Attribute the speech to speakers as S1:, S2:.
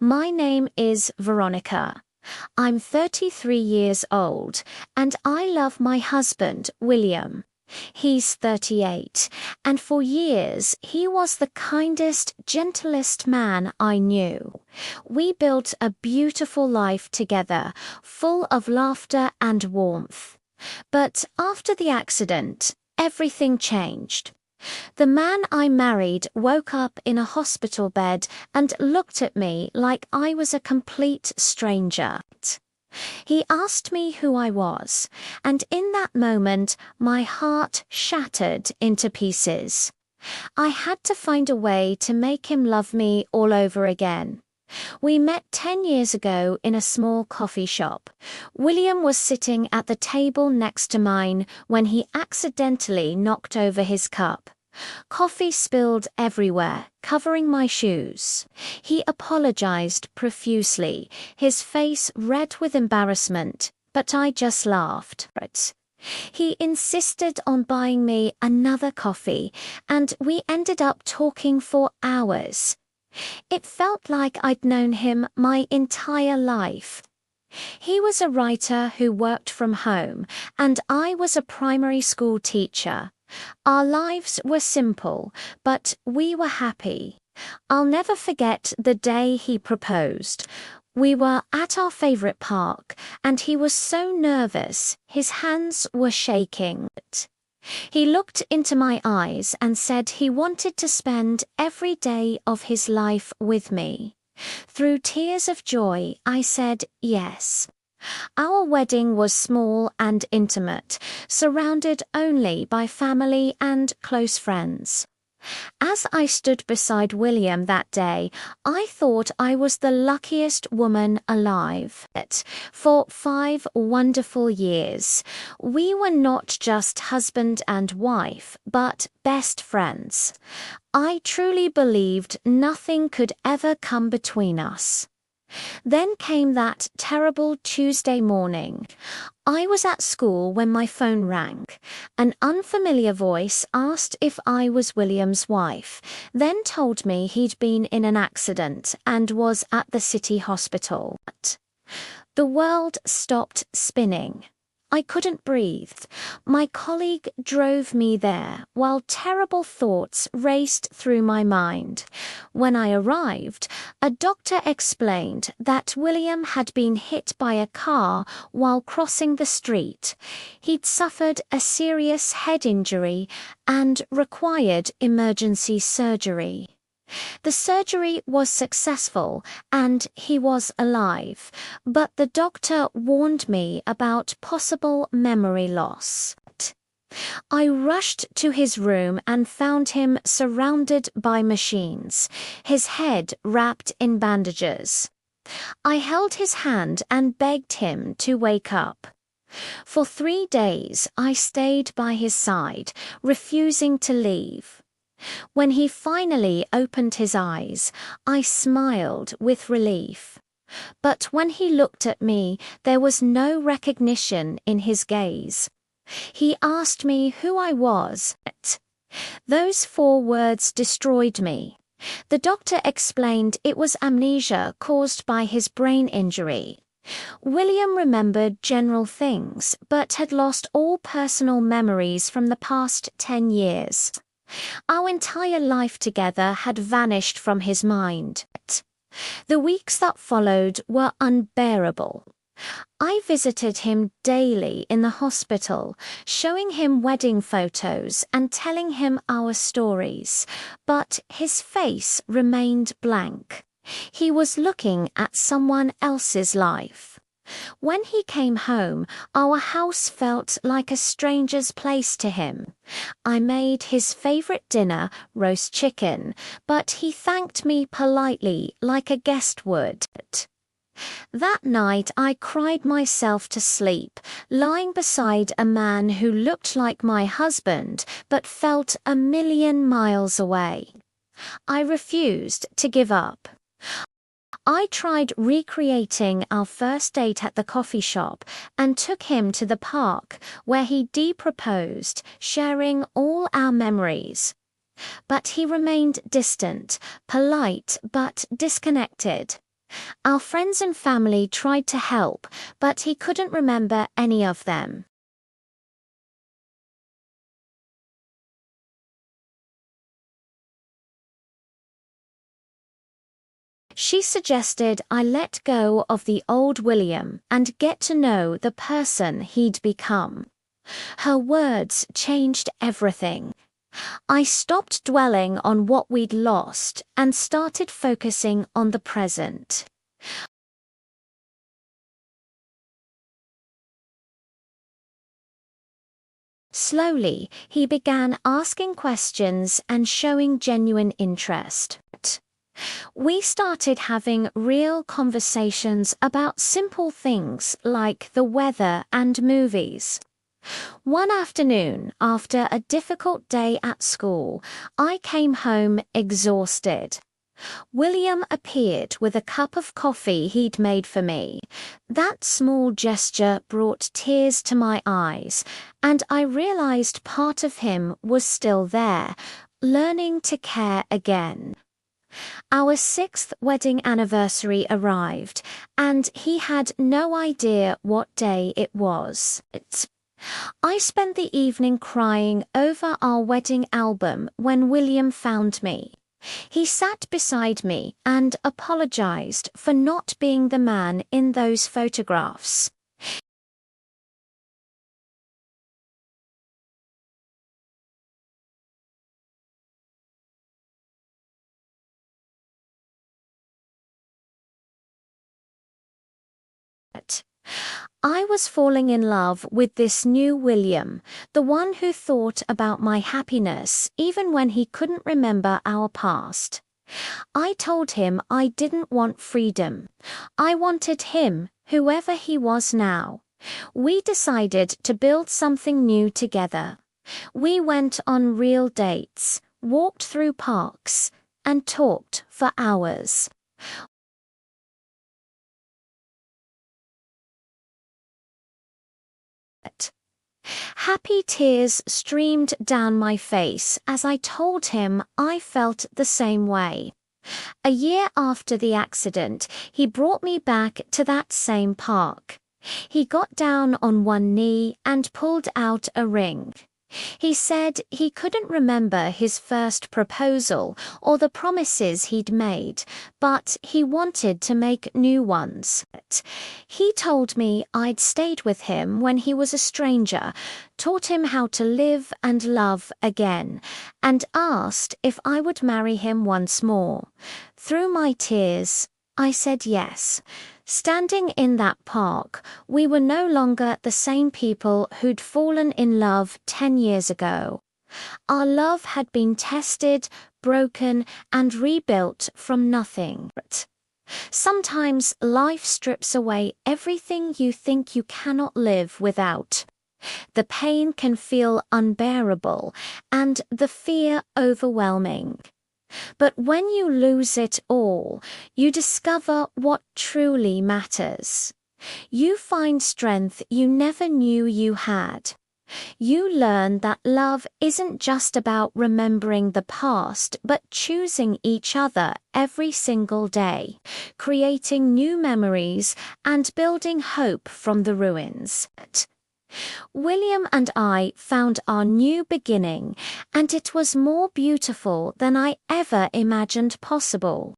S1: My name is Veronica. I'm 33 years old, and I love my husband, William. He's 38, and for years he was the kindest, gentlest man I knew. We built a beautiful life together, full of laughter and warmth. But after the accident, everything changed. The man I married woke up in a hospital bed and looked at me like I was a complete stranger. He asked me who I was, and in that moment my heart shattered into pieces. I had to find a way to make him love me all over again. We met 10 years ago in a small coffee shop. William was sitting at the table next to mine when he accidentally knocked over his cup. Coffee spilled everywhere, covering my shoes. He apologized profusely, his face red with embarrassment, but I just laughed. He insisted on buying me another coffee, and we ended up talking for hours. It felt like I'd known him my entire life. He was a writer who worked from home, and I was a primary school teacher. Our lives were simple, but we were happy. I'll never forget the day he proposed. We were at our favorite park, and he was so nervous, his hands were shaking. He looked into my eyes and said he wanted to spend every day of his life with me. Through tears of joy, I said yes. Our wedding was small and intimate, surrounded only by family and close friends. As I stood beside William that day, I thought I was the luckiest woman alive. For 5 wonderful years, we were not just husband and wife, but best friends. I truly believed nothing could ever come between us. Then came that terrible Tuesday morning. I was at school when my phone rang. An unfamiliar voice asked if I was William's wife, then told me he'd been in an accident and was at the city hospital. The world stopped spinning. I couldn't breathe. My colleague drove me there while terrible thoughts raced through my mind. When I arrived, a doctor explained that William had been hit by a car while crossing the street. He'd suffered a serious head injury and required emergency surgery. The surgery was successful and he was alive, but the doctor warned me about possible memory loss. I rushed to his room and found him surrounded by machines, his head wrapped in bandages. I held his hand and begged him to wake up. For 3 days I stayed by his side, refusing to leave. When he finally opened his eyes, I smiled with relief. But when he looked at me, there was no recognition in his gaze. He asked me who I was. Those 4 words destroyed me. The doctor explained it was amnesia caused by his brain injury. William remembered general things, but had lost all personal memories from the past 10 years. Our entire life together had vanished from his mind. The weeks that followed were unbearable. I visited him daily in the hospital, showing him wedding photos and telling him our stories, but his face remained blank. He was looking at someone else's life. When he came home, our house felt like a stranger's place to him. I made his favorite dinner, roast chicken, but he thanked me politely like a guest would. That night I cried myself to sleep, lying beside a man who looked like my husband but felt a million miles away. I refused to give up. I tried recreating our first date at the coffee shop and took him to the park where he de-proposed, sharing all our memories. But he remained distant, polite but disconnected. Our friends and family tried to help, but he couldn't remember any of them. She suggested I let go of the old William and get to know the person he'd become. Her words changed everything. I stopped dwelling on what we'd lost and started focusing on the present. Slowly, he began asking questions and showing genuine interest. We started having real conversations about simple things like the weather and movies. One afternoon, after a difficult day at school, I came home exhausted. William appeared with a cup of coffee he'd made for me. That small gesture brought tears to my eyes, and I realized part of him was still there, learning to care again. Our 6th wedding anniversary arrived, and he had no idea what day it was. I spent the evening crying over our wedding album when William found me. He sat beside me and apologized for not being the man in those photographs. I was falling in love with this new William, the one who thought about my happiness even when he couldn't remember our past. I told him I didn't want freedom. I wanted him, whoever he was now. We decided to build something new together. We went on real dates, walked through parks, and talked for hours. Happy tears streamed down my face as I told him I felt the same way. A year after the accident, he brought me back to that same park. He got down on one knee and pulled out a ring. He said he couldn't remember his first proposal or the promises he'd made, but he wanted to make new ones. He told me I'd stayed with him when he was a stranger, taught him how to live and love again, and asked if I would marry him once more. Through my tears, I said yes. Standing in that park, we were no longer the same people who'd fallen in love 10 years ago. Our love had been tested, broken, and rebuilt from nothing. Sometimes life strips away everything you think you cannot live without. The pain can feel unbearable, and the fear overwhelming. But when you lose it all, you discover what truly matters. You find strength you never knew you had. You learn that love isn't just about remembering the past, but choosing each other every single day, creating new memories and building hope from the ruins. William and I found our new beginning, and it was more beautiful than I ever imagined possible.